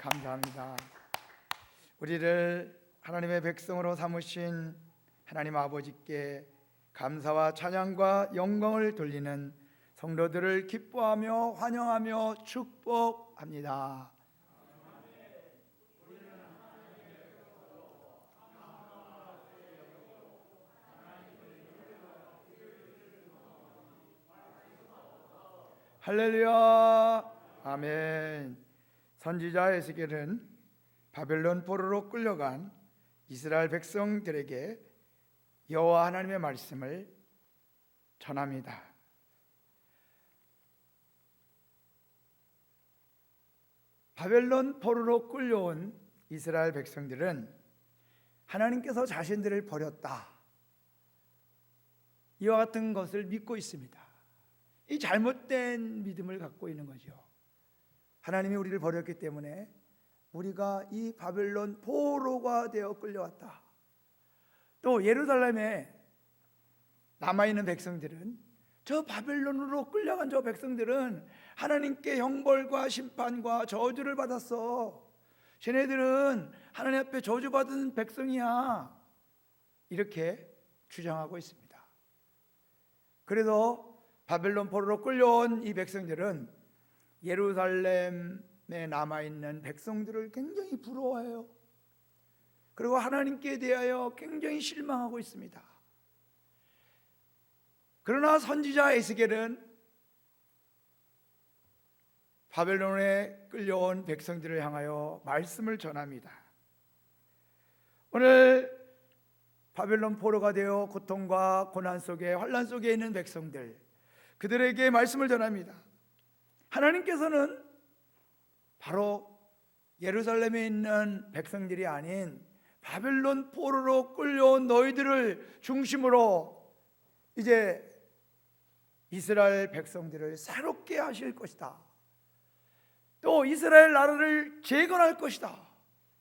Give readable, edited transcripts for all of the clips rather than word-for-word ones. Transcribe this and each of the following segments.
감사합니다. 우리를 하나님의 백성으로 삼으신 하나님 아버지께 감사와 찬양과 영광을 돌리는 성도들을 기뻐하며 환영하며 축복합니다. 할렐루야. 아멘. 선지자 에스겔은 바벨론 포로로 끌려간 이스라엘 백성들에게 여호와 하나님의 말씀을 전합니다. 바벨론 포로로 끌려온 이스라엘 백성들은 하나님께서 자신들을 버렸다, 이와 같은 것을 믿고 있습니다. 이 잘못된 믿음을 갖고 있는 거죠. 하나님이 우리를 버렸기 때문에 우리가 이 바벨론 포로가 되어 끌려왔다. 또 예루살렘에 남아있는 백성들은, 저 바벨론으로 끌려간 저 백성들은 하나님께 형벌과 심판과 저주를 받았어. 쟤네들은 하나님 앞에 저주받은 백성이야, 이렇게 주장하고 있습니다. 그래서 바벨론 포로로 끌려온 이 백성들은 예루살렘에 남아있는 백성들을 굉장히 부러워해요. 그리고 하나님께 대하여 굉장히 실망하고 있습니다. 그러나 선지자 에스겔은 바벨론에 끌려온 백성들을 향하여 말씀을 전합니다. 오늘 바벨론 포로가 되어 고통과 고난 속에, 환난 속에 있는 백성들, 그들에게 말씀을 전합니다. 하나님께서는 바로 예루살렘에 있는 백성들이 아닌 바벨론 포로로 끌려온 너희들을 중심으로 이제 이스라엘 백성들을 새롭게 하실 것이다, 또 이스라엘 나라를 재건할 것이다,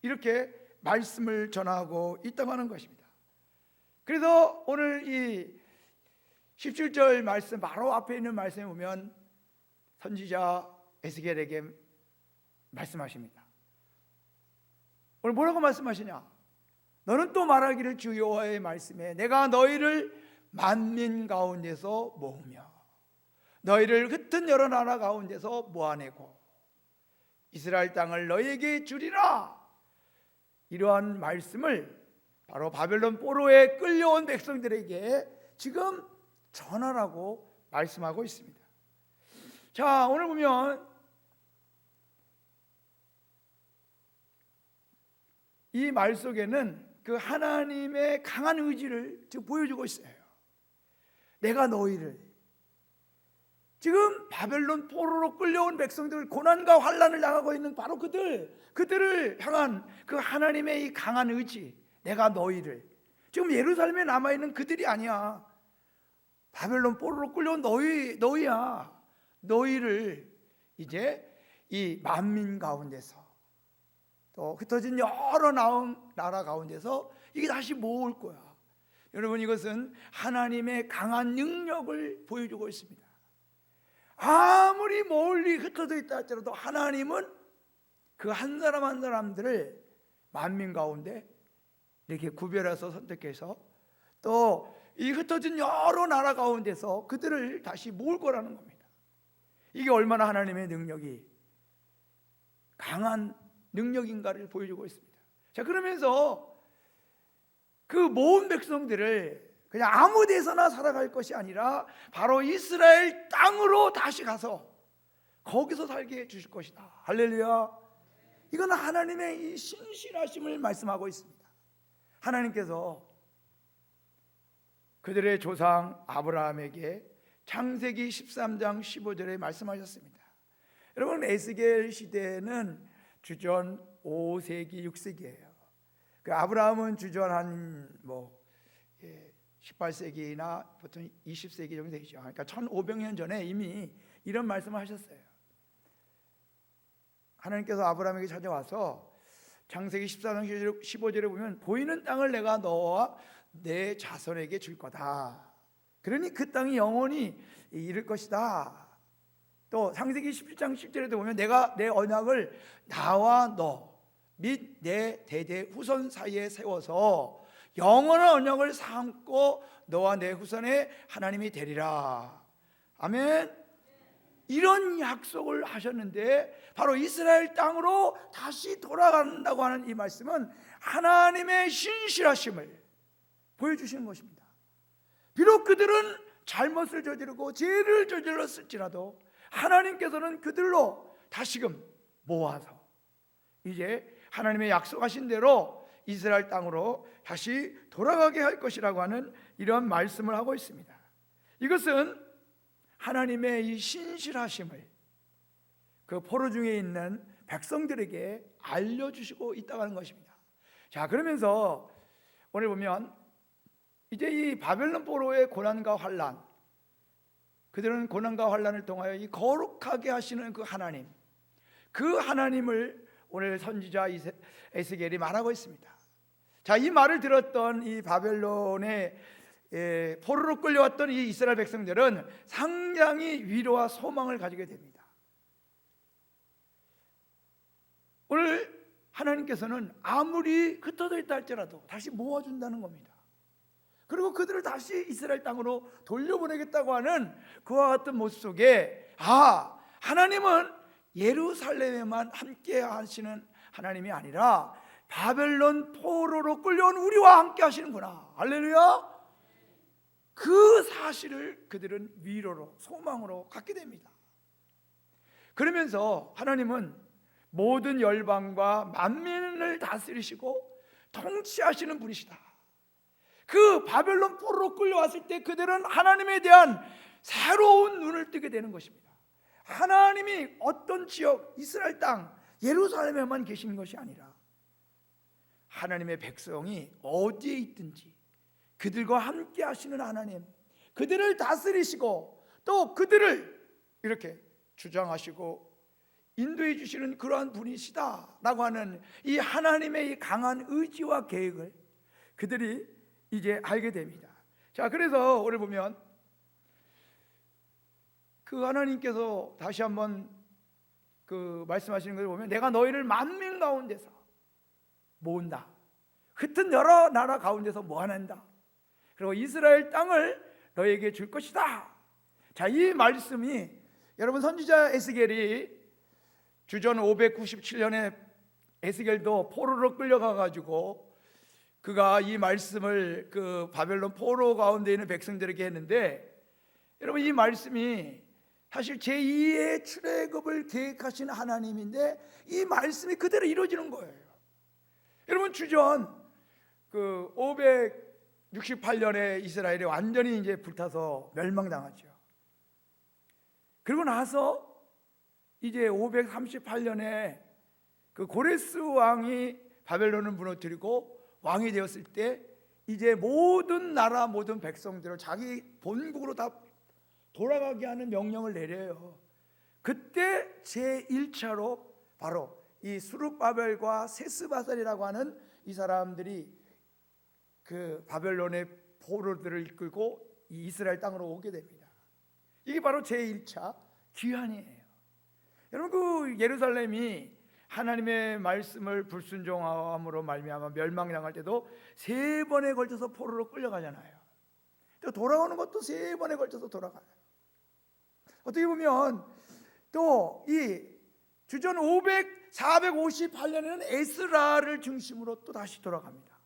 이렇게 말씀을 전하고 있다고 하는 것입니다. 그래서 오늘 이 17절 말씀 바로 앞에 있는 말씀에 보면 선지자 에스겔에게 말씀하십니다. 오늘 뭐라고 말씀하시냐? 너는 또 말하기를, 주 여호와의 말씀에 내가 너희를 만민 가운데서 모으며 너희를 흩은 여러 나라 가운데서 모아내고 이스라엘 땅을 너희에게 주리라. 이러한 말씀을 바로 바벨론 포로에 끌려온 백성들에게 지금 전하라고 말씀하고 있습니다. 자, 오늘 보면 이 말 속에는 그 하나님의 강한 의지를 지금 보여주고 있어요. 내가 너희를, 지금 바벨론 포로로 끌려온 백성들, 고난과 환난을 당하고 있는 바로 그들을 향한 그 하나님의 이 강한 의지, 내가 너희를, 지금 예루살렘에 남아있는 그들이 아니야, 바벨론 포로로 끌려온 너희야. 너희를 이제 이 만민 가운데서, 또 흩어진 여러 나라 가운데서 이게 다시 모을 거야. 여러분, 이것은 하나님의 강한 능력을 보여주고 있습니다. 아무리 멀리 흩어져 있다 할지라도 하나님은 그 한 사람 한 사람들을 만민 가운데 이렇게 구별해서 선택해서 또 이 흩어진 여러 나라 가운데서 그들을 다시 모을 거라는 겁니다. 이게 얼마나 하나님의 능력이 강한 능력인가를 보여주고 있습니다. 자, 그러면서 그 모은 백성들을 그냥 아무 데서나 살아갈 것이 아니라 바로 이스라엘 땅으로 다시 가서 거기서 살게 해주실 것이다. 할렐루야. 이건 하나님의 이 신실하심을 말씀하고 있습니다. 하나님께서 그들의 조상 아브라함에게 창세기 13장 15절에 말씀하셨습니다. 여러분, 에스겔 시대는 주전 5세기 6세기예요. 그 아브라함은 주전 한 18세기나 보통 20세기 정도 되죠. 그러니까 1500년 전에 이미 이런 말씀을 하셨어요. 하나님께서 아브라함에게 찾아와서 창세기 14장 15절에 보면 보이는 땅을 내가 너와 내 자손에게 줄 거다. 그러니 그 땅이 영원히 이를 것이다. 또 창세기 17장 10절에도 보면 내가 내 언약을 나와 너 및 내 대대 후손 사이에 세워서 영원한 언약을 삼고 너와 내 후손의 하나님이 되리라. 아멘. 이런 약속을 하셨는데 바로 이스라엘 땅으로 다시 돌아간다고 하는 이 말씀은 하나님의 신실하심을 보여주시는 것입니다. 비록 그들은 잘못을 저지르고 죄를 저질렀을지라도 하나님께서는 그들로 다시금 모아서 이제 하나님의 약속하신 대로 이스라엘 땅으로 다시 돌아가게 할 것이라고 하는 이런 말씀을 하고 있습니다. 이것은 하나님의 이 신실하심을 그 포로 중에 있는 백성들에게 알려주시고 있다고 하는 것입니다. 자, 그러면서 오늘 보면 이제 이 바벨론 포로의 고난과 환난, 그들은 고난과 환난을 통하여 이 거룩하게 하시는 그 하나님, 그 하나님을 오늘 선지자 에스겔이 말하고 있습니다. 자, 이 말을 들었던 이 바벨론의 포로로 끌려왔던 이 이스라엘 백성들은 상당히 위로와 소망을 가지게 됩니다. 오늘 하나님께서는 아무리 흩어져 있다 할지라도 다시 모아준다는 겁니다. 그리고 그들을 다시 이스라엘 땅으로 돌려보내겠다고 하는 그와 같은 모습 속에 하나님은 예루살렘에만 함께 하시는 하나님이 아니라 바벨론 포로로 끌려온 우리와 함께 하시는구나. 할렐루야. 그 사실을 그들은 위로로 소망으로 갖게 됩니다. 그러면서 하나님은 모든 열방과 만민을 다스리시고 통치하시는 분이시다. 그 바벨론 포로로 끌려왔을 때 그들은 하나님에 대한 새로운 눈을 뜨게 되는 것입니다. 하나님이 어떤 지역, 이스라엘 땅, 예루살렘에만 계시는 것이 아니라 하나님의 백성이 어디에 있든지 그들과 함께 하시는 하나님, 그들을 다스리시고 또 그들을 이렇게 주장하시고 인도해 주시는 그러한 분이시다라고 하는 이 하나님의 이 강한 의지와 계획을 그들이 이제 알게 됩니다. 자, 그래서 오늘 보면 그 하나님께서 다시 한번 그 말씀하시는 것을 보면 내가 너희를 만민 가운데서 모은다. 흩은 여러 나라 가운데서 모아낸다. 그리고 이스라엘 땅을 너에게 줄 것이다. 자, 이 말씀이 여러분 선지자 에스겔이 주전 597년에 에스겔도 포로로 끌려가 가지고 그가 이 말씀을 그 바벨론 포로 가운데 있는 백성들에게 했는데, 여러분 이 말씀이 사실 제2의 출애굽을 계획하신 하나님인데 이 말씀이 그대로 이루어지는 거예요. 여러분 주전 그 568년에 이스라엘이 완전히 이제 불타서 멸망당하죠. 그리고 나서 이제 538년에 그 고레스 왕이 바벨론을 무너뜨리고 왕이 되었을 때 이제 모든 나라 모든 백성들을 자기 본국으로 다 돌아가게 하는 명령을 내려요. 그때 제1차로 바로 이 수룹바벨과 세스바살이라고 하는 이 사람들이 그 바벨론의 포로들을 이끌고 이 이스라엘 땅으로 오게 됩니다. 이게 바로 제1차 귀환이에요. 여러분 그 예루살렘이 하나님의 말씀을 불순종함으로 말미암아 멸망당할 때도 3번에 걸쳐서 포로로 끌려가잖아요. 또 돌아오는 것도 3번에 걸쳐서 돌아가요. 어떻게 보면 또 이 주전 458년에는 에스라를 중심으로 또 다시 돌아갑니다.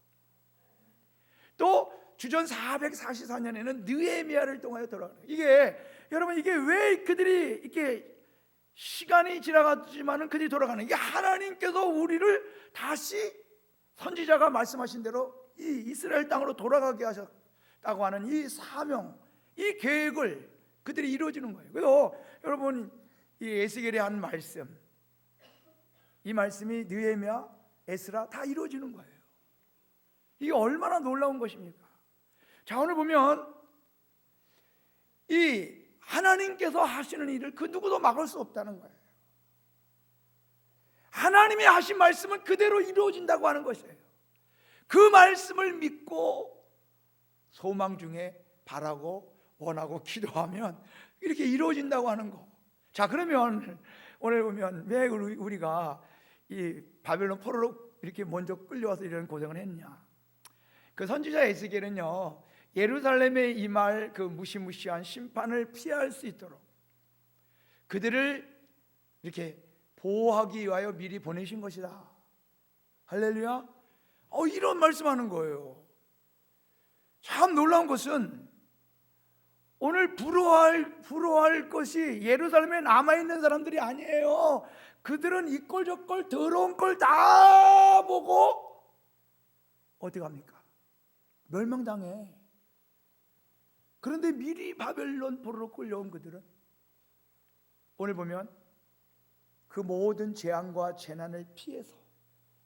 또 주전 444년에는 느헤미야를 통하여 돌아가요. 이게 여러분 이게 왜 그들이 이렇게 시간이 지나갔지만은 그들이 돌아가는, 이게 하나님께서 우리를 다시 선지자가 말씀하신 대로 이 이스라엘 땅으로 돌아가게 하셨다고 하는 이 사명, 이 계획을 그들이 이루어지는 거예요. 그래서 여러분 이 에스겔이 한 말씀, 이 말씀이 느헤미야, 에스라 다 이루어지는 거예요. 이게 얼마나 놀라운 것입니까? 자, 오늘 보면 이 하나님께서 하시는 일을 그 누구도 막을 수 없다는 거예요. 하나님이 하신 말씀은 그대로 이루어진다고 하는 것이에요. 그 말씀을 믿고 소망 중에 바라고 원하고 기도하면 이렇게 이루어진다고 하는 거. 자, 그러면 오늘 보면 왜 우리가 이 바벨론 포로로 이렇게 먼저 끌려와서 이런 고생을 했냐? 그 선지자 에스겔은요, 예루살렘에 임할 그 무시무시한 심판을 피할 수 있도록 그들을 이렇게 보호하기 위하여 미리 보내신 것이다. 할렐루야. 이런 말씀하는 거예요. 참 놀라운 것은 오늘 부러워할 것이 예루살렘에 남아있는 사람들이 아니에요. 그들은 이 꼴 저 꼴 더러운 걸 다 보고 어디 갑니까? 멸망당해. 그런데 미리 바벨론 포로로 끌려온 그들은 오늘 보면 그 모든 재앙과 재난을 피해서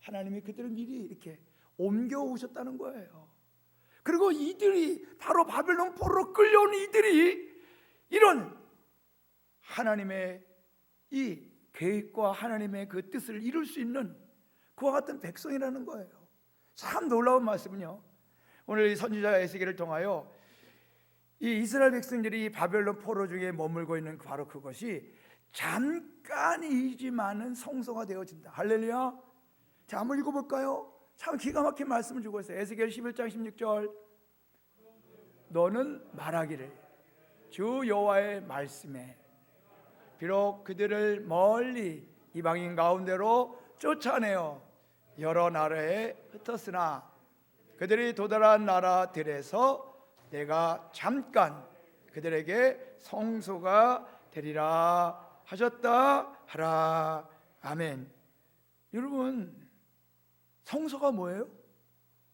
하나님이 그들을 미리 이렇게 옮겨오셨다는 거예요. 그리고 이들이 바로 바벨론 포로로 끌려온 이들이 이런 하나님의 이 계획과 하나님의 그 뜻을 이룰 수 있는 그와 같은 백성이라는 거예요. 참 놀라운 말씀은요, 오늘 이 선지자 에스겔을 통하여 이 이스라엘 백성들이 바벨론 포로 중에 머물고 있는 바로 그것이 잠깐이지만은 성소가 되어진다. 할렐루야. 자, 한번 읽어볼까요? 참 기가 막힌 말씀을 주고 있어요. 에스겔 11장 16절. 너는 말하기를 주 여호와의 말씀에 비록 그들을 멀리 이방인 가운데로 쫓아내어 여러 나라에 흩었으나 그들이 도달한 나라들에서 내가 잠깐 그들에게 성소가 되리라 하셨다 하라. 아멘. 여러분, 성소가 뭐예요?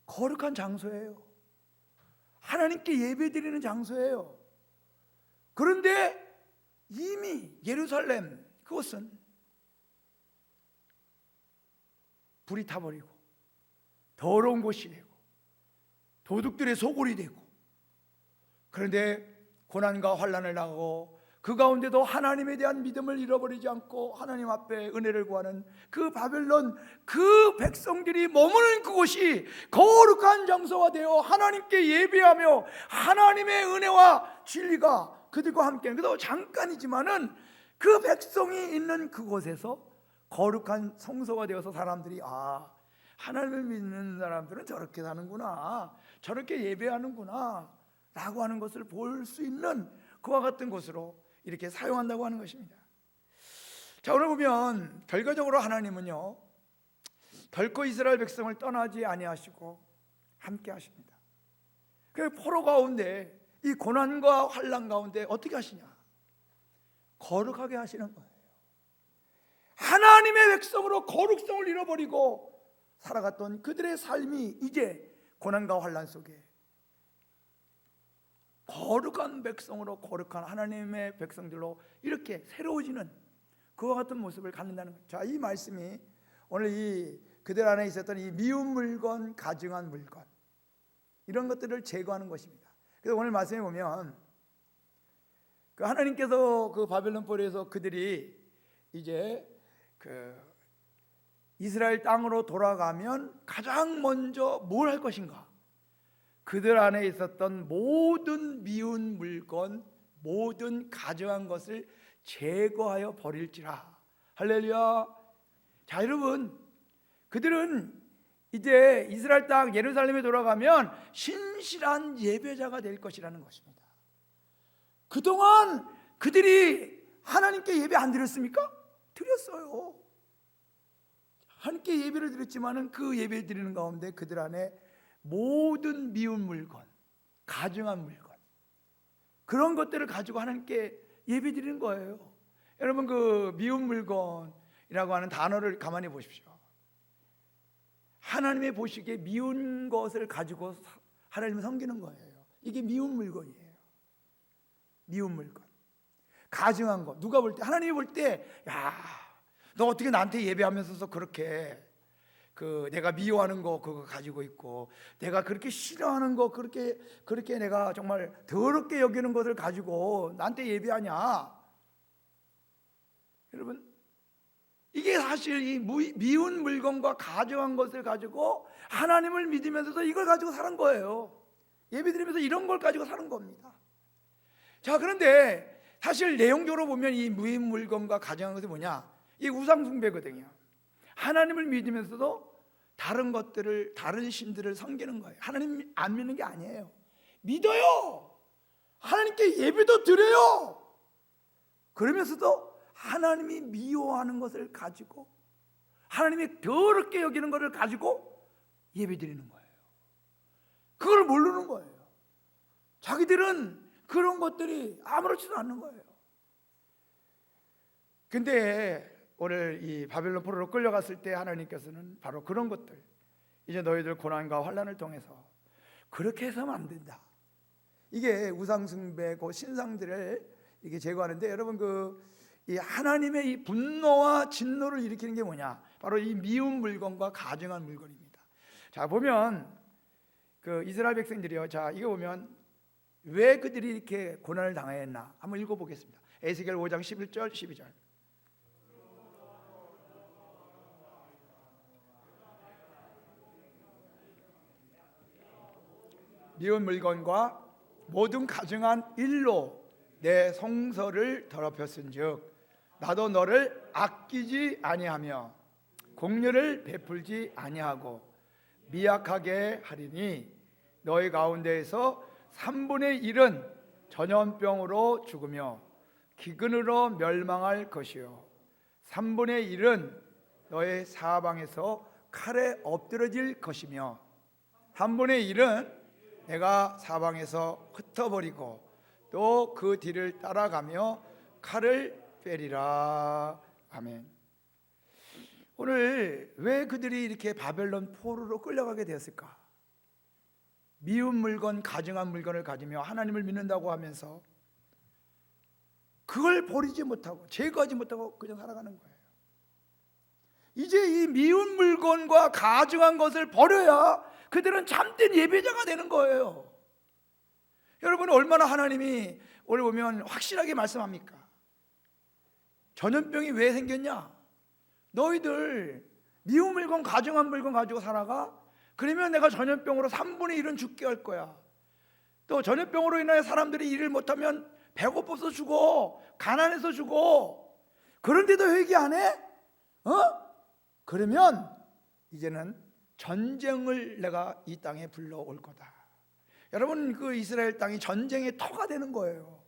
거룩한 장소예요. 하나님께 예배드리는 장소예요. 그런데 이미 예루살렘 그것은 불이 타버리고 더러운 곳이 되고 도둑들의 소굴이 되고, 그런데 고난과 환난을 당하고 그 가운데도 하나님에 대한 믿음을 잃어버리지 않고 하나님 앞에 은혜를 구하는 그 바벨론 그 백성들이 머무는 그곳이 거룩한 장소가 되어 하나님께 예배하며 하나님의 은혜와 진리가 그들과 함께, 그래도 잠깐이지만은 그 백성이 있는 그곳에서 거룩한 성소가 되어서 사람들이 하나님을 믿는 사람들은 저렇게 사는구나, 저렇게 예배하는구나 라고 하는 것을 볼 수 있는 그와 같은 곳으로 이렇게 사용한다고 하는 것입니다. 자, 오늘 보면 결과적으로 하나님은요 결코 이스라엘 백성을 떠나지 아니하시고 함께 하십니다. 그 포로 가운데 이 고난과 환난 가운데 어떻게 하시냐? 거룩하게 하시는 거예요. 하나님의 백성으로 거룩성을 잃어버리고 살아갔던 그들의 삶이 이제 고난과 환난 속에 거룩한 백성으로, 거룩한 하나님의 백성들로 이렇게 새로워지는 그와 같은 모습을 갖는다는 거예요. 자, 이 말씀이 오늘 이 그들 안에 있었던 이 미운 물건, 가증한 물건, 이런 것들을 제거하는 것입니다. 그래서 오늘 말씀에 보면 그 하나님께서 그 바벨론 포로에서 그들이 이제 그 이스라엘 땅으로 돌아가면 가장 먼저 뭘 할 것인가? 그들 안에 있었던 모든 미운 물건, 모든 가증한 것을 제거하여 버릴지라. 할렐루야. 자, 여러분, 그들은 이제 이스라엘 땅 예루살렘에 돌아가면 신실한 예배자가 될 것이라는 것입니다. 그동안 그들이 하나님께 예배 안 드렸습니까? 드렸어요. 하나님께 예배를 드렸지만은 그 예배 드리는 가운데 그들 안에 모든 미운 물건, 가증한 물건, 그런 것들을 가지고 하나님께 예배 드리는 거예요. 여러분, 그 미운 물건이라고 하는 단어를 가만히 보십시오. 하나님의 보시기에 미운 것을 가지고 하나님을 섬기는 거예요. 이게 미운 물건이에요. 미운 물건, 가증한 것. 누가 볼 때, 하나님이 볼 때, 야, 너 어떻게 나한테 예배하면서도 그렇게 내가 미워하는 거 그거 가지고 있고, 내가 그렇게 싫어하는 거 그렇게 내가 정말 더럽게 여기는 것을 가지고 나한테 예배하냐? 여러분, 이게 사실 이 미운 물건과 가증한 것을 가지고 하나님을 믿으면서도 이걸 가지고 사는 거예요. 예배드리면서 이런 걸 가지고 사는 겁니다. 자, 그런데 사실 내용적으로 보면 이 무인 물건과 가정한 것이 뭐냐? 이 우상 숭배거든요. 하나님을 믿으면서도 다른 것들을, 다른 신들을 섬기는 거예요. 하나님 안 믿는 게 아니에요. 믿어요. 하나님께 예배도 드려요. 그러면서도 하나님이 미워하는 것을 가지고, 하나님이 더럽게 여기는 것을 가지고 예배 드리는 거예요. 그걸 모르는 거예요. 자기들은 그런 것들이 아무렇지도 않는 거예요. 근데 오늘 이 바벨론 포로로 끌려갔을 때 하나님께서는 바로 그런 것들, 이제 너희들 고난과 환난을 통해서 그렇게 해서는 안 된다. 이게 우상숭배고 신상들을 이게 제거하는데, 여러분 이 하나님의 이 분노와 진노를 일으키는 게 뭐냐? 바로 이 미운 물건과 가증한 물건입니다. 자, 보면 그 이스라엘 백성들이요. 자, 이거 보면 왜 그들이 이렇게 고난을 당했나? 한번 읽어보겠습니다. 에스겔 5장 11절 12절. 미운 물건과 모든 가증한 일로 내 성서를 더럽혔은즉 나도 너를 아끼지 아니하며 공률을 베풀지 아니하고 미약하게 하리니 너희 가운데에서 3분의 1은 전염병으로 죽으며 기근으로 멸망할 것이요 3분의 1은 너의 사방에서 칼에 엎드러질 것이며 3분의 1은 내가 사방에서 흩어버리고 또 그 뒤를 따라가며 칼을 빼리라. 아멘. 오늘 왜 그들이 이렇게 바벨론 포로로 끌려가게 되었을까? 미운 물건, 가증한 물건을 가지며 하나님을 믿는다고 하면서 그걸 버리지 못하고 제거하지 못하고 그냥 살아가는 거예요. 이제 이 미운 물건과 가증한 것을 버려야 그들은 참된 예배자가 되는 거예요. 여러분, 얼마나 하나님이 오늘 보면 확실하게 말씀합니까? 전염병이 왜 생겼냐? 너희들 미운 물건, 가증한 물건 가지고 살아가? 그러면 내가 전염병으로 3분의 1은 죽게 할 거야. 또 전염병으로 인해 사람들이 일을 못하면 배고파서 죽어, 가난해서 죽어. 그런데도 회개 안 해? 그러면 이제는 전쟁을 내가 이 땅에 불러올 거다. 여러분, 그 이스라엘 땅이 전쟁의 터가 되는 거예요.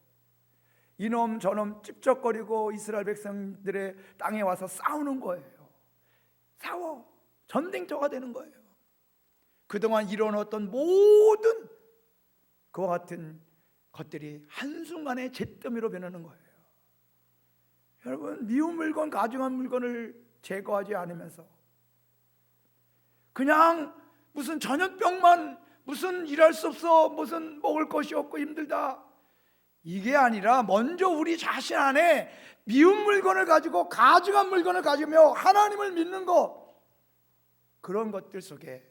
이놈 저놈 찝쩍거리고 이스라엘 백성들의 땅에 와서 싸우는 거예요. 싸워. 전쟁터가 되는 거예요. 그동안 이뤄놓았던 모든 그와 같은 것들이 한순간에 잿더미로 변하는 거예요. 여러분, 미운 물건, 가증한 물건을 제거하지 않으면서 그냥 무슨 전염병만, 무슨 일할 수 없어, 무슨 먹을 것이 없고 힘들다, 이게 아니라 먼저 우리 자신 안에 미운 물건을 가지고 가증한 물건을 가지며 하나님을 믿는 것, 그런 것들 속에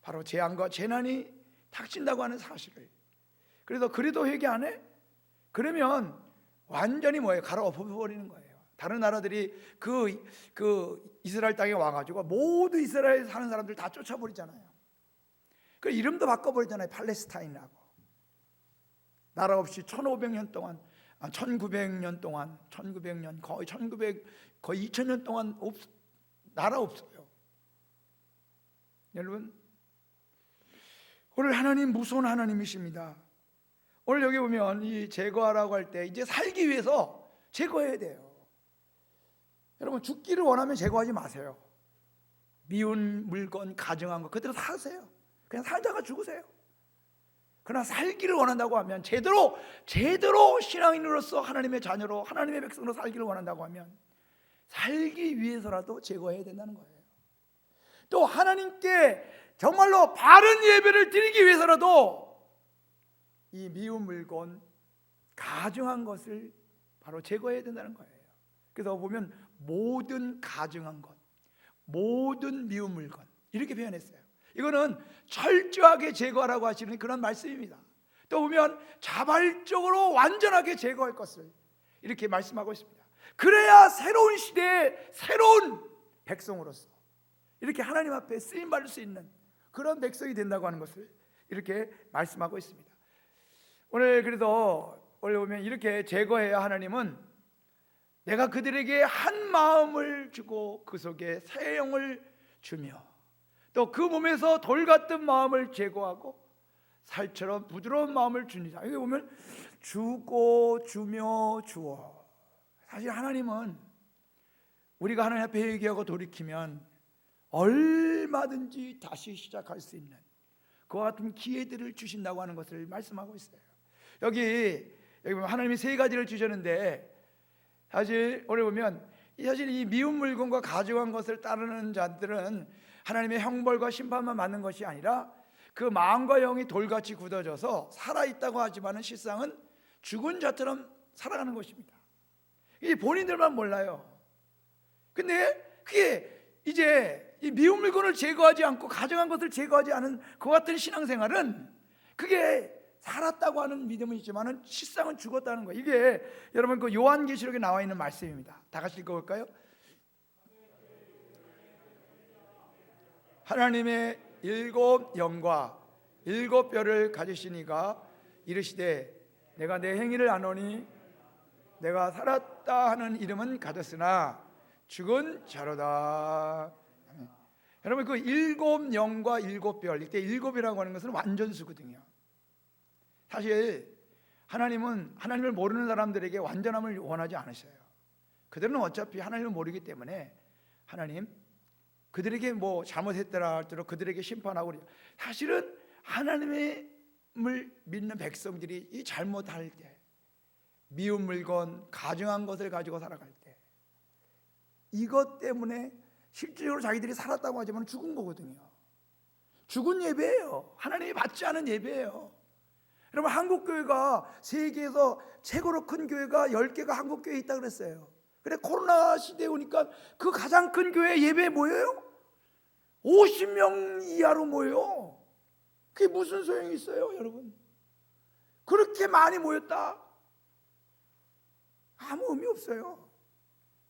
바로 재앙과 재난이 닥친다고 하는 사실을, 그래서 그래도 회개 안 해? 그러면 완전히 뭐예요? 갈아엎어버리는 거예요. 다른 나라들이 그 이스라엘 땅에 와가지고 모두 이스라엘에 사는 사람들 다 쫓아버리잖아요. 그 이름도 바꿔버리잖아요. 팔레스타인이라고. 나라 없이 1500년 동안, 1900년 동안, 1900년, 거의 거의 2000년 동안 나라 없어요. 여러분, 오늘 하나님 무서운 하나님이십니다. 오늘 여기 보면 이 제거하라고 할 때 이제 살기 위해서 제거해야 돼요. 여러분, 죽기를 원하면 제거하지 마세요. 미운 물건, 가증한 거 그대로 사세요. 그냥 살다가 죽으세요. 그러나 살기를 원한다고 하면, 제대로 신앙인으로서 하나님의 자녀로, 하나님의 백성으로 살기를 원한다고 하면 살기 위해서라도 제거해야 된다는 거예요. 또 하나님께 정말로 바른 예배를 드리기 위해서라도 이 미운 물건, 가증한 것을 바로 제거해야 된다는 거예요. 그래서 보면 모든 가증한 것, 모든 미운 물건, 이렇게 표현했어요. 이거는 철저하게 제거하라고 하시는 그런 말씀입니다. 또 보면 자발적으로 완전하게 제거할 것을 이렇게 말씀하고 있습니다. 그래야 새로운 시대에 새로운 백성으로서 이렇게 하나님 앞에 쓰임 받을 수 있는 그런 백성이 된다고 하는 것을 이렇게 말씀하고 있습니다. 오늘 그래도 원래 보면 이렇게 제거해야 하나님은 내가 그들에게 한 마음을 주고 그 속에 새 영을 주며 또 그 몸에서 돌 같은 마음을 제거하고 살처럼 부드러운 마음을 주니다. 여기 보면 주고 주며 주어. 사실 하나님은 우리가 하나님 앞에 회개하고 돌이키면 얼마든지 다시 시작할 수 있는 그와 같은 기회들을 주신다고 하는 것을 말씀하고 있어요. 여기 보면 하나님이 세 가지를 주셨는데, 사실 오늘 보면 사실 이 미운 물건과 가져간 것을 따르는 자들은 하나님의 형벌과 심판만 받는 것이 아니라 그 마음과 영이 돌같이 굳어져서 살아있다고 하지만은 실상은 죽은 자처럼 살아가는 것입니다. 이 본인들만 몰라요. 근데 그게 이제 이 미운 물건을 제거하지 않고 가져간 것을 제거하지 않은 그 같은 신앙생활은 그게 살았다고 하는 믿음은 있지만은 실상은 죽었다는 거예요. 이게 여러분 그 요한계시록에 나와 있는 말씀입니다. 다 같이 읽어볼까요? 하나님의 일곱 영과 일곱 뼈를 가지신 이가 이르시되 내가 내 행위를 아노니 내가 살았다 하는 이름은 가졌으나 죽은 자로다. 여러분 그 일곱 영과 일곱 뼈, 이때 일곱이라고 하는 것은 완전수거든요. 사실 하나님은 하나님을 모르는 사람들에게 완전함을 원하지 않으셔요. 그들은 어차피 하나님을 모르기 때문에 하나님 그들에게 뭐 잘못했더라 할수록 그들에게 심판하고, 사실은 하나님을 믿는 백성들이 이 잘못할 때, 미운 물건, 가증한 것을 가지고 살아갈 때, 이것 때문에 실질적으로 자기들이 살았다고 하지만 죽은 거거든요. 죽은 예배예요. 하나님이 받지 않은 예배예요. 여러분 한국교회가 세계에서 최고로 큰 교회가 10개가 한국교회에 있다고 그랬어요. 그래 코로나 시대에 오니까 그 가장 큰 교회 예배에 모여요? 50명 이하로 모여요. 그게 무슨 소용이 있어요 여러분? 그렇게 많이 모였다? 아무 의미 없어요.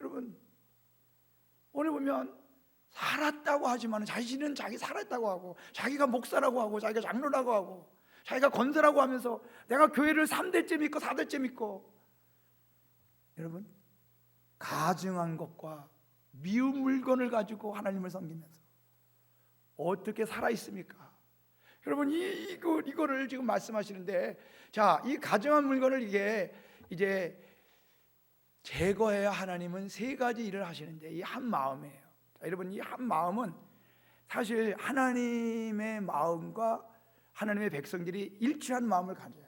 여러분 오늘 보면 살았다고 하지만 자신은 자기 살았다고 하고 자기가 목사라고 하고 자기가 장로라고 하고 자기가 권사라고 하면서 내가 교회를 3대째 믿고 4대째 믿고, 여러분 가증한 것과 미운 물건을 가지고 하나님을 섬기면서 어떻게 살아 있습니까? 여러분 이거를 지금 말씀하시는데, 자, 이 가증한 물건을 이제 제거해야 하나님은 세 가지 일을 하시는데 이 한 마음이에요. 자, 여러분 이 한 마음은 사실 하나님의 마음과 하나님의 백성들이 일치한 마음을 가져요.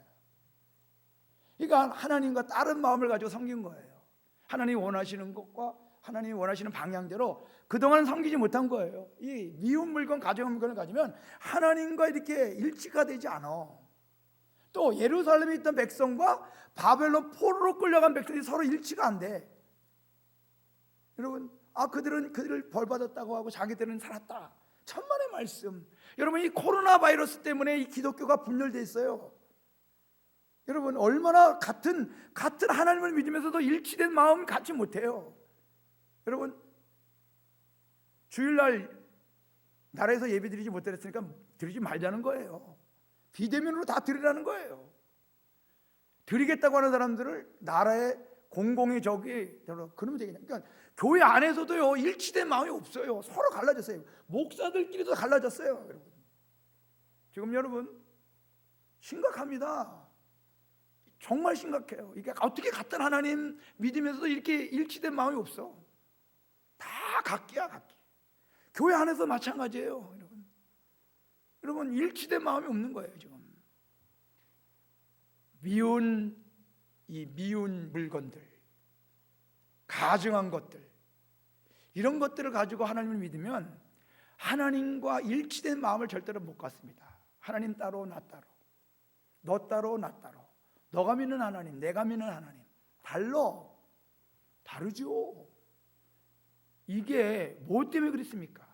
그러니까 하나님과 다른 마음을 가지고 섬긴 거예요. 하나님이 원하시는 것과 하나님이 원하시는 방향대로 그동안 섬기지 못한 거예요. 이 미운 물건, 가증한 물건을 가지면 하나님과 이렇게 일치가 되지 않아. 또 예루살렘에 있던 백성과 바벨론 포로로 끌려간 백성이 서로 일치가 안 돼. 여러분, 그들을 벌받았다고 하고 자기들은 살았다. 천만의 말씀. 여러분 이 코로나 바이러스 때문에 이 기독교가 분열돼 있어요. 여러분 얼마나 같은 하나님을 믿으면서도 일치된 마음 갖지 못해요. 여러분 주일날 나라에서 예배 드리지 못했으니까 드리지 말자는 거예요. 비대면으로 다 드리라는 거예요. 드리겠다고 하는 사람들을 나라의 공공의 적이 그러면 되겠냐. 그러니까 교회 안에서도요 일치된 마음이 없어요. 서로 갈라졌어요. 목사들끼리도 갈라졌어요. 여러분 지금 여러분 심각합니다. 정말 심각해요. 이게 어떻게 같은 하나님 믿으면서도 이렇게 일치된 마음이 없어. 다 각기야 각기. 교회 안에서 마찬가지예요. 여러분 일치된 마음이 없는 거예요 지금. 미운 물건들, 가증한 것들, 이런 것들을 가지고 하나님을 믿으면 하나님과 일치된 마음을 절대로 못 갖습니다. 하나님 따로 나 따로, 너 따로 나 따로, 너가 믿는 하나님, 내가 믿는 하나님 다르죠. 이게 뭐 때문에 그렇습니까?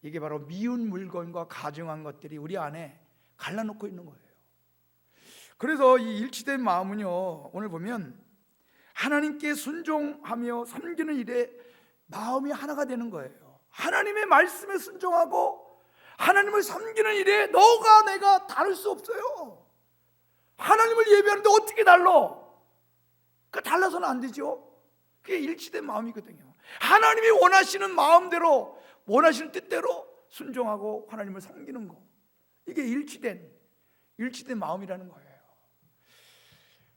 이게 바로 미운 물건과 가증한 것들이 우리 안에 갈라놓고 있는 거예요. 그래서 이 일치된 마음은요 오늘 보면 하나님께 순종하며 섬기는 일에 마음이 하나가 되는 거예요. 하나님의 말씀에 순종하고 하나님을 섬기는 일에 너가 내가 다를 수 없어요. 하나님을 예배하는데 어떻게 달라? 그 달라서는 안 되죠. 그게 일치된 마음이거든요. 하나님이 원하시는 마음대로, 원하시는 뜻대로 순종하고 하나님을 섬기는 거, 이게 일치된 마음이라는 거예요.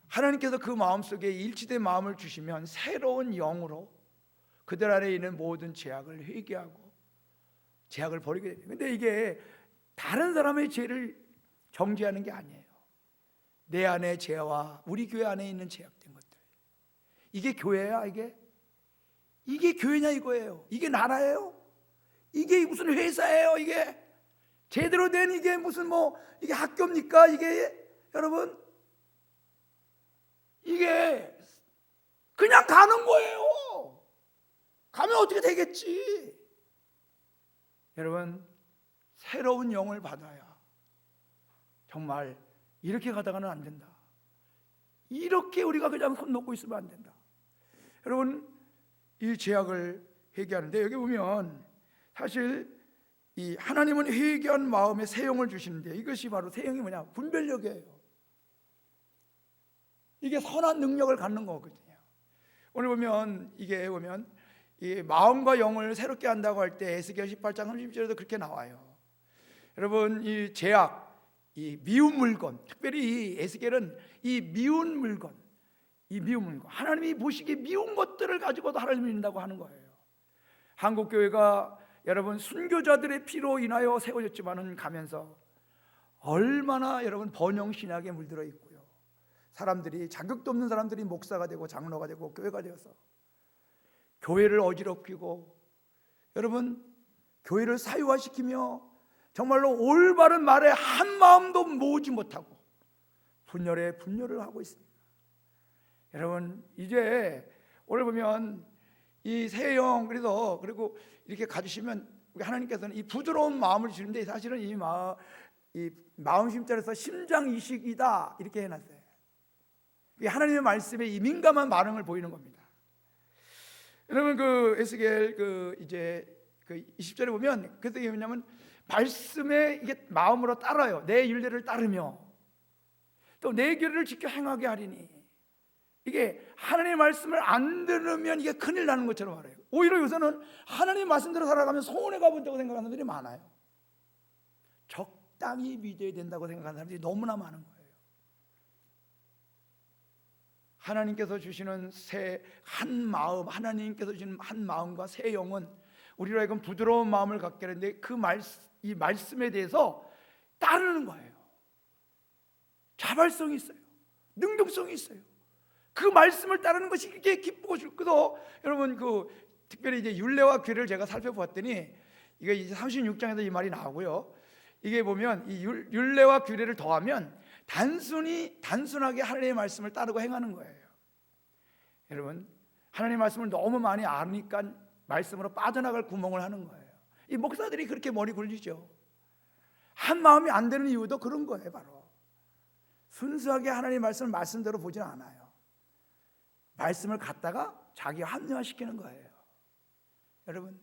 하나님께서 그 마음속에 일치된 마음을 주시면 새로운 영으로 그들 안에 있는 모든 죄악을 회개하고 죄악을 버리게 돼요. 근데 이게 다른 사람의 죄를 정죄하는 게 아니에요. 내 안의 죄와 우리 교회 안에 있는 죄악된 것들, 이게 교회야? 이게 교회냐 이거예요. 이게 나라예요? 이게 무슨 회사예요? 이게 제대로 된 이게 무슨 이게 학교입니까? 이게 여러분, 이게 그냥 가는 거예요. 가면 어떻게 되겠지? 여러분, 새로운 영을 받아야 정말 이렇게 가다가는 안 된다. 이렇게 우리가 그냥 손 놓고 있으면 안 된다. 여러분, 이 죄악을 회개하는데 여기 보면 사실 이 하나님은 회개한 마음에 새 영을 주시는데 이것이 바로 새 영이 뭐냐? 분별력이에요. 이게 선한 능력을 갖는 거거든요. 오늘 보면 이게 보면 이 마음과 영을 새롭게 한다고 할 때 에스겔 18장 30절에도 그렇게 나와요. 여러분, 이 죄악, 이 미운 물건, 특별히 이 에스겔은 이 미운 물건, 하나님이 보시기에 미운 것들을 가지고도 하나님을 믿는다고 하는 거예요. 한국 교회가 여러분 순교자들의 피로 인하여 세워졌지만은 가면서 얼마나 여러분 번영 신학에 물들어 있고요. 사람들이, 자격도 없는 사람들이 목사가 되고 장로가 되고 교회가 되어서 교회를 어지럽히고 여러분 교회를 사유화시키며 정말로 올바른 말에 한 마음도 모으지 못하고 분열을 하고 있습니다. 여러분, 이제 오늘 보면 이 새 영, 그리고 이렇게 가지시면 하나님께서는 이 부드러운 마음을 주는데 사실은 이 마음 심자에서 심장 이식이다 이렇게 해놨어요. 하나님의 말씀에 이 민감한 반응을 보이는 겁니다. 여러분, 그 에스겔 이제 20절에 보면 그래서 이게 뭐냐면 말씀에 이게 마음으로 따라요. 내 율례를 따르며 또 내 규례를 지켜 행하게 하리니, 이게 하나님의 말씀을 안 들으면 이게 큰일 나는 것처럼 알아요. 오히려 요새는 하나님 말씀대로 살아가면 소원해 가본다고 생각하는 사람들이 많아요. 적당히 믿어야 된다고 생각하는 사람들이 너무나 많은 거예요. 하나님께서 주시는 새 한 마음, 하나님께서 주시는 한 마음과 새 영은 우리로 하여금 부드러운 마음을 갖게 하는데 이 말씀에 대해서 따르는 거예요. 자발성이 있어요. 능동성이 있어요. 그 말씀을 따르는 것이 이렇게 기쁘고 좋고도, 여러분 특별히 이제 율례와 규례를 제가 살펴보았더니 이게 이제 36장에서 이 말이 나오고요. 이게 보면 이 율례와 규례를 더하면 단순하게 하나님의 말씀을 따르고 행하는 거예요. 여러분, 하나님의 말씀을 너무 많이 아니까 말씀으로 빠져나갈 구멍을 하는 거예요. 이 목사들이 그렇게 머리 굴리죠. 한 마음이 안 되는 이유도 그런 거예요. 바로 순수하게 하나님의 말씀을 말씀대로 보지는 않아요. 말씀을 갖다가 자기 합리화시키는 거예요. 여러분,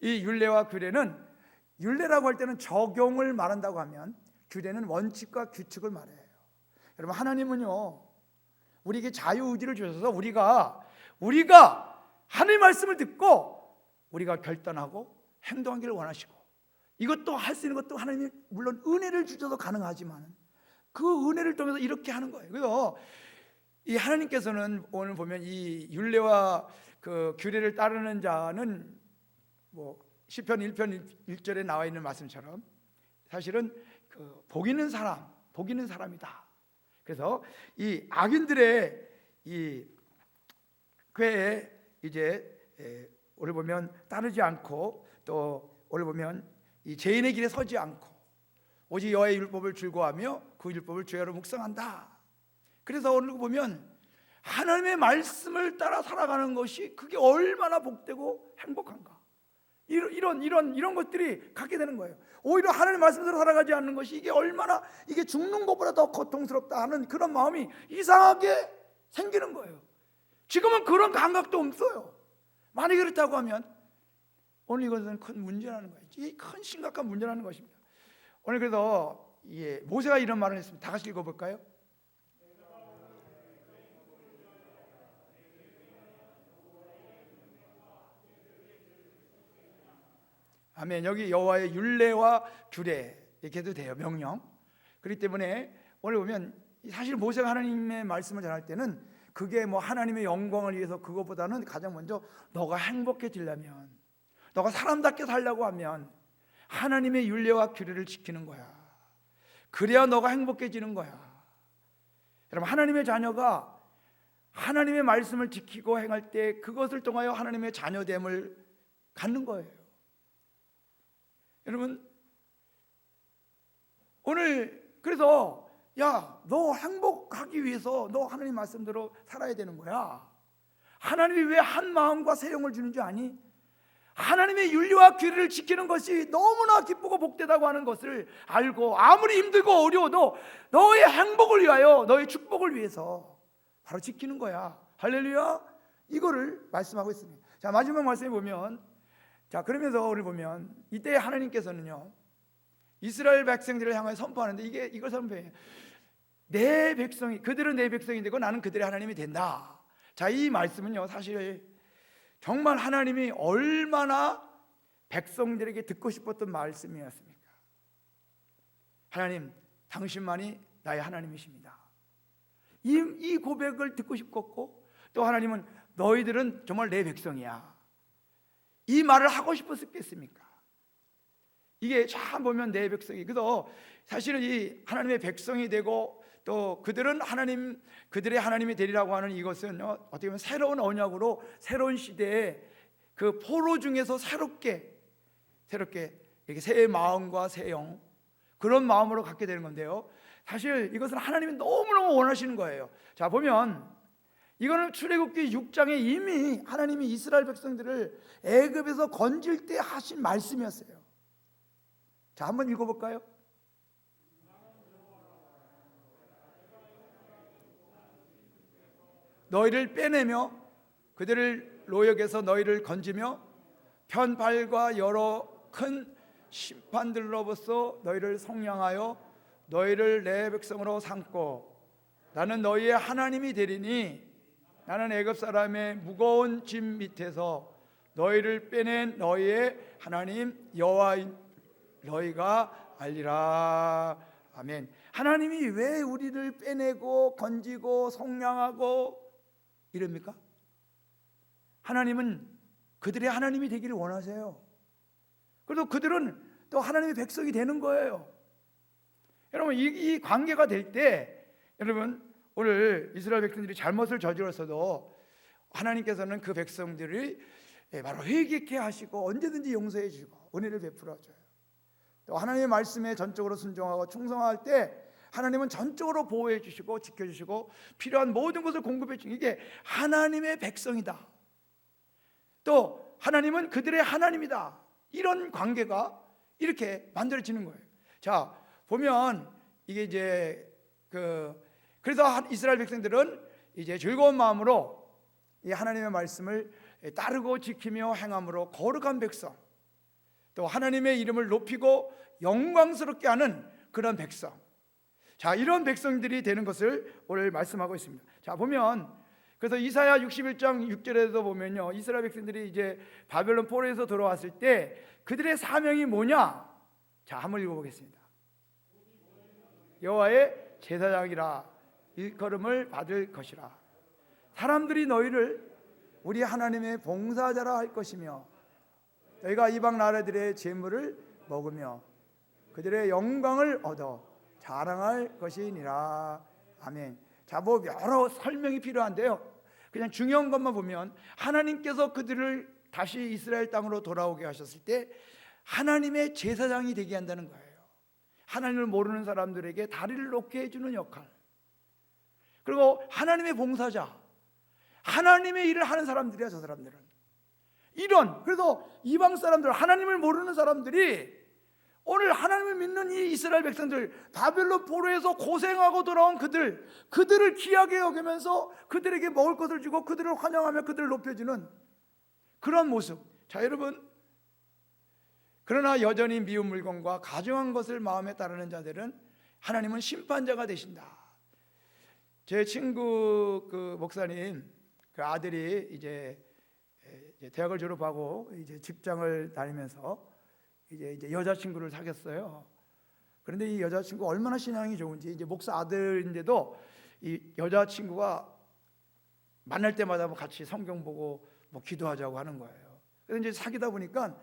이 율례와 규례는, 율례라고 할 때는 적용을 말한다고 하면 규례는 원칙과 규칙을 말해요. 여러분, 하나님은요 우리에게 자유의지를 주셔서 우리가 하나님의 말씀을 듣고 우리가 결단하고 행동하기를 원하시고, 이것도 할 수 있는 것도 하나님이 물론 은혜를 주셔서 가능하지만 그 은혜를 통해서 이렇게 하는 거예요. 그래서 이 하나님께서는 오늘 보면 이 율례와 그 규례를 따르는 자는 시편 1편 1절에 나와 있는 말씀처럼 사실은 복 있는 사람이다. 그래서 이 악인들의 이 꾀에 이제 오늘 보면 따르지 않고, 또 오늘 보면 이 죄인의 길에 서지 않고 오직 여호와의 율법을 즐거워하며 그 율법을 죄로 묵상한다. 그래서 오늘 보면 하나님의 말씀을 따라 살아가는 것이 그게 얼마나 복되고 행복한가, 이런 것들이 갖게 되는 거예요. 오히려 하나님의 말씀대로 살아가지 않는 것이 이게 얼마나, 이게 죽는 것보다 더 고통스럽다 하는 그런 마음이 이상하게 생기는 거예요. 지금은 그런 감각도 없어요. 만약에 그렇다고 하면 오늘 이것은 큰 문제라는 거예요. 이 큰 심각한 문제라는 것입니다. 오늘 그래서 모세가 이런 말을 했습니다. 다 같이 읽어볼까요? 아멘. 여기 여호와의 율례와 규례 이렇게 해도 돼요. 명령. 그렇기 때문에 오늘 보면 사실 모세가 하나님의 말씀을 전할 때는 그게 뭐 하나님의 영광을 위해서 그것보다는 가장 먼저 너가 행복해지려면, 너가 사람답게 살려고 하면 하나님의 율례와 규례를 지키는 거야. 그래야 너가 행복해지는 거야. 여러분, 하나님의 자녀가 하나님의 말씀을 지키고 행할 때 그것을 통하여 하나님의 자녀됨을 갖는 거예요. 여러분, 오늘 그래서 너 행복하기 위해서 너 하나님 말씀대로 살아야 되는 거야. 하나님이 왜 한 마음과 새 영을 주는 줄 아니? 하나님의 윤리와 규례를 지키는 것이 너무나 기쁘고 복되다고 하는 것을 알고, 아무리 힘들고 어려워도 너의 행복을 위하여, 너의 축복을 위해서 바로 지키는 거야. 할렐루야. 이거를 말씀하고 있습니다. 자, 마지막 말씀에 보면, 자, 그러면서 우리 보면 이때 하나님께서는요 이스라엘 백성들을 향하여 선포하는데, 이걸 선포해요. 내 백성이, 그들은 내 백성이 되고 나는 그들의 하나님이 된다. 자, 이 말씀은요 사실 정말 하나님이 얼마나 백성들에게 듣고 싶었던 말씀이었습니까? 하나님, 당신만이 나의 하나님이십니다. 이 고백을 듣고 싶었고, 또 하나님은 너희들은 정말 내 백성이야, 이 말을 하고 싶었겠습니까? 이게 참 보면 내 백성이, 그래서 사실은 이 하나님의 백성이 되고 또 그들은 하나님, 그들의 하나님이 되리라고 하는 이것은 어떻게 보면 새로운 언약으로 새로운 시대에 그 포로 중에서 새롭게 이렇게 새 마음과 새 영, 그런 마음으로 갖게 되는 건데요, 사실 이것은 하나님이 너무너무 원하시는 거예요. 자, 보면 이거는 출애굽기 6장에 이미 하나님이 이스라엘 백성들을 애굽에서 건질 때 하신 말씀이었어요. 자, 한번 읽어볼까요? 너희를 빼내며 그들을 노역에서 너희를 건지며 편팔과 여러 큰 심판들로부터 너희를 속량하여 너희를 내 백성으로 삼고 나는 너희의 하나님이 되리니 나는 애굽 사람의 무거운 짐 밑에서 너희를 빼낸 너희의 하나님 여호와인 너희가 알리라. 아멘. 하나님이 왜 우리를 빼내고 건지고 속량하고 이럽니까? 하나님은 그들의 하나님이 되기를 원하세요. 그래서 그들은 또 하나님의 백성이 되는 거예요. 여러분, 이 관계가 될 때, 여러분, 오늘 이스라엘 백성들이 잘못을 저질렀어도 하나님께서는 그 백성들이 바로 회개케 하시고 언제든지 용서해 주시고 은혜를 베풀어 줘요. 또 하나님의 말씀에 전적으로 순종하고 충성할 때 하나님은 전적으로 보호해 주시고 지켜주시고 필요한 모든 것을 공급해 주시고, 이게 하나님의 백성이다. 또 하나님은 그들의 하나님이다. 이런 관계가 이렇게 만들어지는 거예요. 자, 보면 이게 이제 그래서 이스라엘 백성들은 이제 즐거운 마음으로 이 하나님의 말씀을 따르고 지키며 행함으로 거룩한 백성, 또 하나님의 이름을 높이고 영광스럽게 하는 그런 백성, 자, 이런 백성들이 되는 것을 오늘 말씀하고 있습니다. 자, 보면 그래서 이사야 61장 6절에도 보면요, 이스라엘 백성들이 이제 바벨론 포로에서 돌아왔을 때 그들의 사명이 뭐냐? 자, 한번 읽어보겠습니다. 여호와의 제사장이라 일컬음을 받을 것이라. 사람들이 너희를 우리 하나님의 봉사자라 할 것이며 너희가 이방 나라들의 재물을 먹으며 그들의 영광을 얻어 자랑할 것이니라. 아멘. 자, 뭐 여러 설명이 필요한데요, 그냥 중요한 것만 보면 하나님께서 그들을 다시 이스라엘 땅으로 돌아오게 하셨을 때 하나님의 제사장이 되게 한다는 거예요. 하나님을 모르는 사람들에게 다리를 놓게 해주는 역할, 그리고 하나님의 봉사자, 하나님의 일을 하는 사람들이야. 저 사람들은 그래서 이방 사람들, 하나님을 모르는 사람들이 오늘 하나님을 믿는 이 이스라엘 백성들, 바벨론 포로에서 고생하고 돌아온 그들을 귀하게 여기면서 그들에게 먹을 것을 주고 그들을 환영하며 그들을 높여주는 그런 모습. 자, 여러분, 그러나 여전히 미운 물건과 가증한 것을 마음에 따르는 자들은 하나님은 심판자가 되신다. 제 친구 그 목사님 그 아들이 이제 대학을 졸업하고 이제 직장을 다니면서 이제 여자친구를 사귀었어요. 그런데 이 여자친구 얼마나 신앙이 좋은지, 이제 목사 아들인데도 이 여자친구가 만날 때마다 뭐 같이 성경 보고 뭐 기도하자고 하는 거예요. 그래서 이제 사귀다 보니까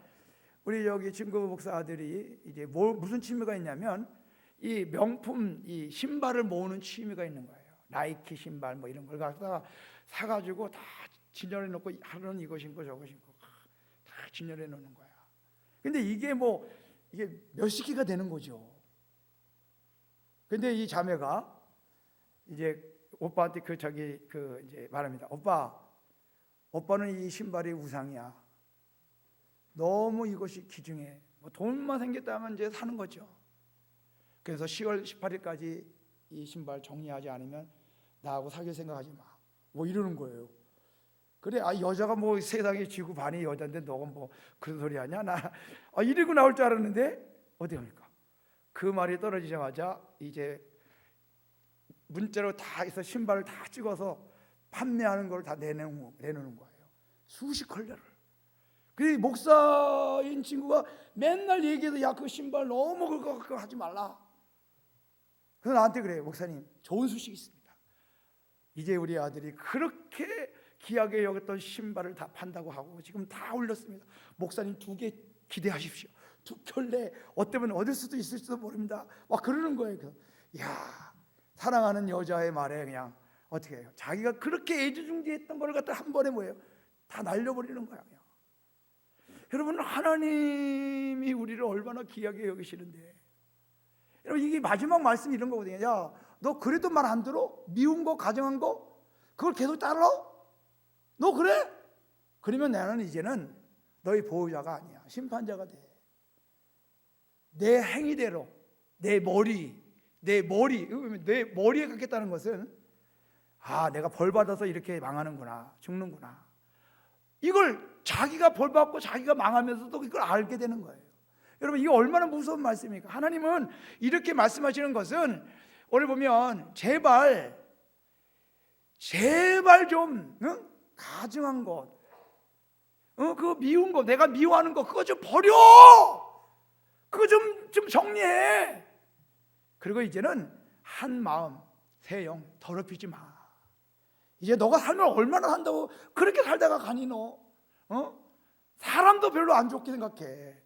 우리 여기 친구 목사 아들이 이제 무슨 취미가 있냐면 이 명품 이 신발을 모으는 취미가 있는 거예요. 나이키 신발 뭐 이런 걸 갖다가 사가지고 다 진열해 놓고, 하루는 이거 신고 저거 신고 다 진열해 놓는 거야. 근데 이게 몇십 개가 되는 거죠. 근데 이 자매가 이제 오빠한테 이제 말합니다. 오빠는 이 신발이 우상이야. 너무 이것이 귀중해. 뭐 돈만 생겼다면 이제 사는 거죠. 그래서 10월 18일까지 이 신발 정리하지 않으면 나하고 사귈 생각하지 마. 뭐 이러는 거예요. 그래, 여자가 뭐 세상에 지구 반이 여자인데 너가 뭐 그런 소리 하냐? 이러고 나올 줄 알았는데 어디 합니까? 그 말이 떨어지자마자 이제 문자로 다 해서 신발을 다 찍어서 판매하는 걸 다 내놓는 거예요. 수십 컬러를. 그 목사인 친구가 맨날 얘기해서 야, 그 신발 너무 그거 하지 말라. 그래서 나한테 그래요. 목사님, 좋은 소식이 있습니다. 이제 우리 아들이 그렇게 귀하게 여겼던 신발을 다 판다고 하고 지금 다 올렸습니다. 목사님 2개 기대하십시오. 2켤레 어때면 얻을 수도 있을지도 모릅니다. 막 그러는 거예요. 야, 사랑하는 여자의 말에 그냥 어떻게 해요? 자기가 그렇게 애지중지했던 걸 갖다 한 번에 뭐예요? 다 날려버리는 거야. 그냥. 여러분, 하나님이 우리를 얼마나 귀하게 여기시는데, 여러분, 이게 마지막 말씀이 이런 거거든요. 야, 너 그래도 말 안 들어? 미운 거, 가정한 거, 그걸 계속 따라? 너 그래? 그러면 나는 이제는 너희 보호자가 아니야. 심판자가 돼. 내 행위대로 내 머리에 갖겠다는 것은 내가 벌 받아서 이렇게 망하는구나, 죽는구나. 이걸 자기가 벌 받고 자기가 망하면서도 이걸 알게 되는 거예요. 여러분, 이게 얼마나 무서운 말씀입니까? 하나님은 이렇게 말씀하시는 것은 오늘 보면 제발 좀 가증한 것, 그 미운 거, 내가 미워하는 거 그거 좀 버려. 그거 좀 정리해. 그리고 이제는 한 마음 새 영 더럽히지 마. 이제 너가 살면 얼마나 산다고 그렇게 살다가 가니 너? 사람도 별로 안 좋게 생각해.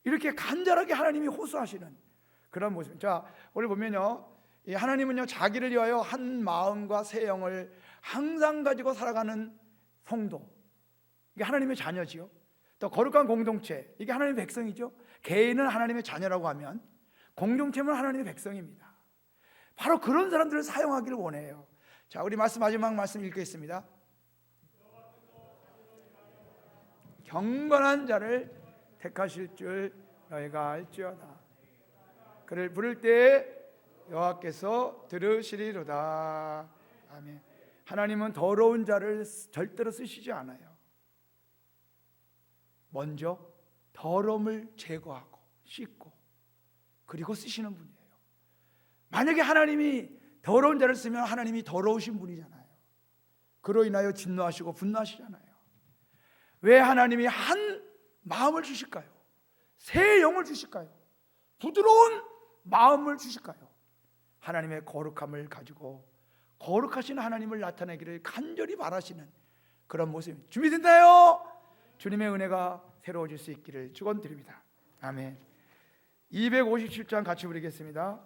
이렇게 간절하게 하나님이 호소하시는 그런 모습. 자, 오늘 보면요, 하나님은요 자기를 위하여 한 마음과 새 영을 항상 가지고 살아가는 성도, 이게 하나님의 자녀지요. 또 거룩한 공동체, 이게 하나님의 백성이죠. 개인은 하나님의 자녀라고 하면 공동체는 하나님의 백성입니다. 바로 그런 사람들을 사용하기를 원해요. 자, 우리 마지막 말씀 읽겠습니다. 경건한 자를 택하실 줄 너희가 알지어다. 그를 부를 때 여호와께서 들으시리로다. 아멘. 하나님은 더러운 자를 절대로 쓰시지 않아요. 먼저 더러움을 제거하고 씻고 그리고 쓰시는 분이에요. 만약에 하나님이 더러운 자를 쓰면 하나님이 더러우신 분이잖아요. 그로 인하여 진노하시고 분노하시잖아요. 왜 하나님이 한 마음을 주실까요? 새 영을 주실까요? 부드러운 마음을 주실까요? 하나님의 거룩함을 가지고 거룩하신 하나님을 나타내기를 간절히 바라시는 그런 모습입니다. 준비됐나요? 주님의 은혜가 새로워질 수 있기를 축원드립니다. 아멘. 257장 같이 부르겠습니다.